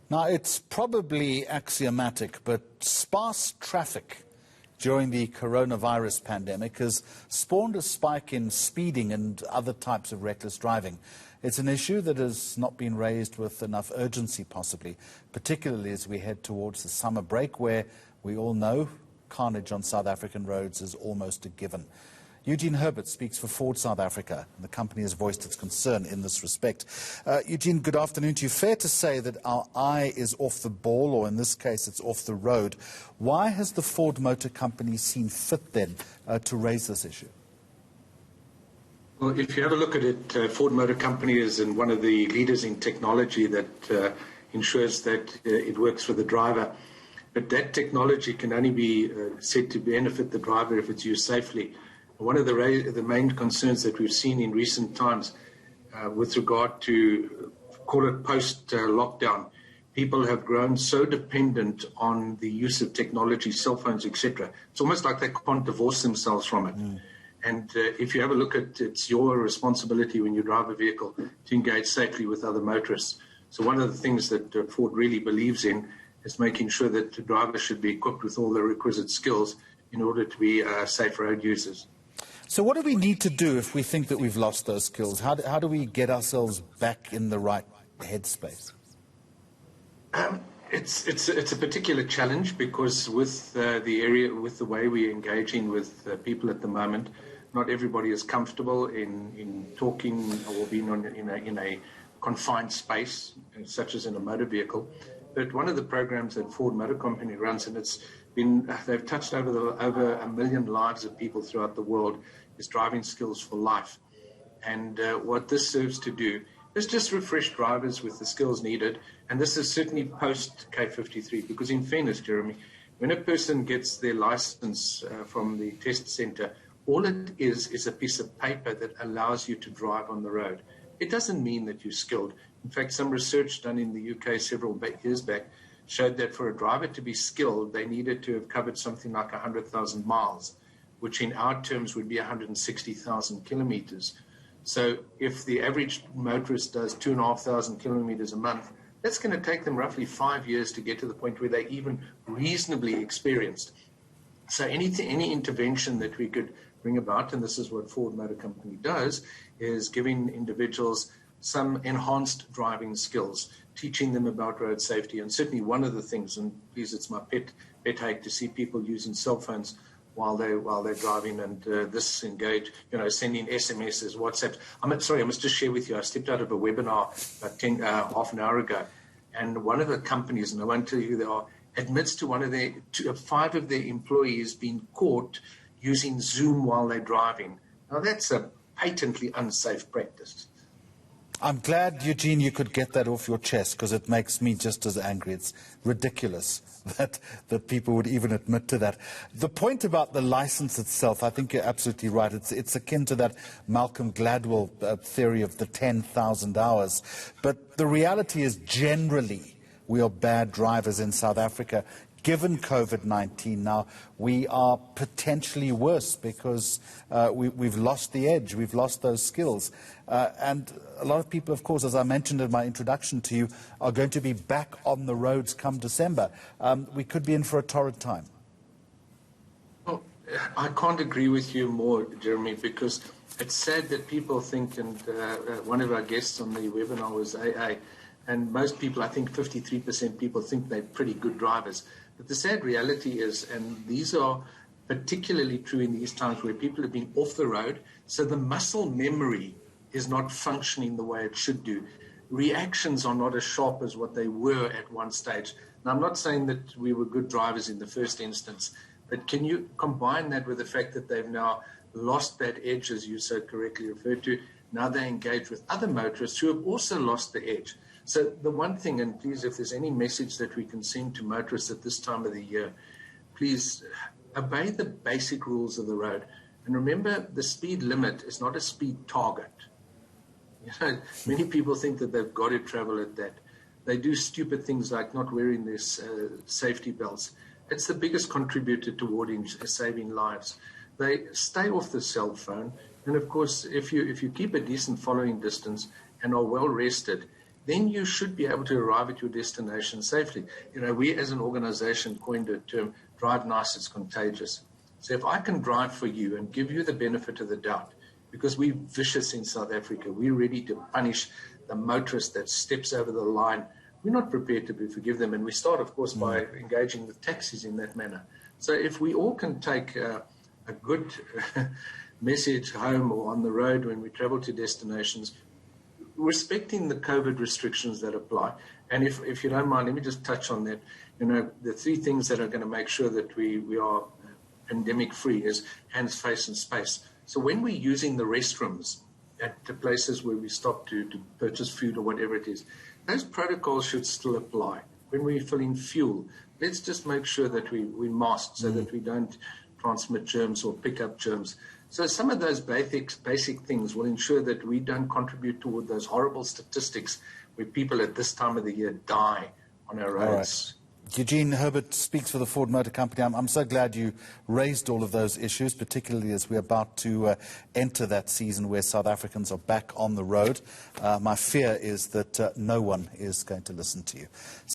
Now, it's probably axiomatic, but sparse traffic during the coronavirus pandemic has spawned a spike in speeding and other types of reckless driving. It's an issue that has not been raised with enough urgency, possibly, particularly as we head towards the summer break, where we all know carnage on South African roads is almost a given. Eugene Herbert speaks for Ford South Africa, and the company has voiced its concern in this respect. Eugene, good afternoon to you. Fair to say that our eye is off the ball, or in this case, it's off the road. Why has the Ford Motor Company seen fit then to raise this issue? Well, if you have a look at it, Ford Motor Company is one of the leaders in technology that ensures that it works for the driver. But that technology can only be said to benefit the driver if it's used safely. One of the main concerns that we've seen in recent times with regard to, call it post-lockdown, people have grown so dependent on the use of technology, cell phones, etc. It's almost like they can't divorce themselves from it. And if you have a look at it's your responsibility when you drive a vehicle to engage safely with other motorists. So one of the things that Ford really believes in is making sure that the drivers should be equipped with all the requisite skills in order to be safe road users. So what do we need to do if we think that we've lost those skills? How do we get ourselves back in the right headspace? It's a particular challenge because with the way we're engaging with people at the moment, not everybody is comfortable in talking or being in a confined space, such as in a motor vehicle. But one of the programs that Ford Motor Company runs, and they've touched over 1 million lives of people throughout the world, is driving skills for life. And what this serves to do is just refresh drivers with the skills needed. And this is certainly post K53, because in fairness, Jeremy, when a person gets their license from the test center, all it is a piece of paper that allows you to drive on the road. It doesn't mean that you're skilled. In fact, some research done in the UK several years back showed that for a driver to be skilled, they needed to have covered something like 100,000 miles, which in our terms would be 160,000 kilometers. So if the average motorist does 2,500 kilometers a month, that's going to take them roughly 5 years to get to the point where they're even reasonably experienced. So any intervention that we could bring about, and this is what Ford Motor Company does, is giving individuals some enhanced driving skills, teaching them about road safety. And certainly one of the things, and please, it's my pet hate to see people using cell phones while they're driving and disengage, sending SMSs, WhatsApps. I must just share with you, I stepped out of a webinar about half an hour ago, and one of the companies, and I won't tell you who they are, admits to 5 of their employees being caught using Zoom while they're driving. Now that's a patently unsafe practice. I'm glad, Eugene, you could get that off your chest, because it makes me just as angry. It's ridiculous that people would even admit to that. The point about the license itself, I think you're absolutely right. It's akin to that Malcolm Gladwell theory of the 10,000 hours. But the reality is generally we are bad drivers in South Africa. Given COVID-19 now, we are potentially worse because we've lost the edge, we've lost those skills. And a lot of people, of course, as I mentioned in my introduction to you, are going to be back on the roads come December. We could be in for a torrid time. Well, I can't agree with you more, Jeremy, because it's sad that people think, and one of our guests on the webinar was AA, and most people, I think 53% people think they're pretty good drivers. But the sad reality is, and these are particularly true in these times where people have been off the road, so the muscle memory is not functioning the way it should do. Reactions are not as sharp as what they were at one stage. Now, I'm not saying that we were good drivers in the first instance, but can you combine that with the fact that they've now lost that edge, as you so correctly referred to? Now they engage with other motorists who have also lost the edge. So the one thing, and please, if there's any message that we can send to motorists at this time of the year, please obey the basic rules of the road. And remember, the speed limit is not a speed target. Many people think that they've got to travel at that. They do stupid things like not wearing their safety belts. It's the biggest contributor toward saving lives. They stay off the cell phone. And of course, if you keep a decent following distance and are well rested, then you should be able to arrive at your destination safely. You know, we as an organization coined a term, drive nice, it's contagious. So if I can drive for you and give you the benefit of the doubt, because we're vicious in South Africa, we're ready to punish the motorist that steps over the line. We're not prepared to forgive them. And we start, of course, by engaging with taxis in that manner. So if we all can take a good message home or on the road when we travel to destinations, respecting the COVID restrictions that apply. And if you don't mind, let me just touch on that. You know, the three things that are going to make sure that we are pandemic free is hands, face, and space. So when we're using the restrooms at the places where we stop to purchase food or whatever it is, those protocols should still apply. When we fill in fuel, let's just make sure that we mask so that we don't transmit germs or pick up germs. So some of those basic things will ensure that we don't contribute toward those horrible statistics where people at this time of the year die on our roads. Eugene Herbert speaks for the Ford Motor Company. I'm so glad you raised all of those issues, particularly as we're about to enter that season where South Africans are back on the road. My fear is that no one is going to listen to you.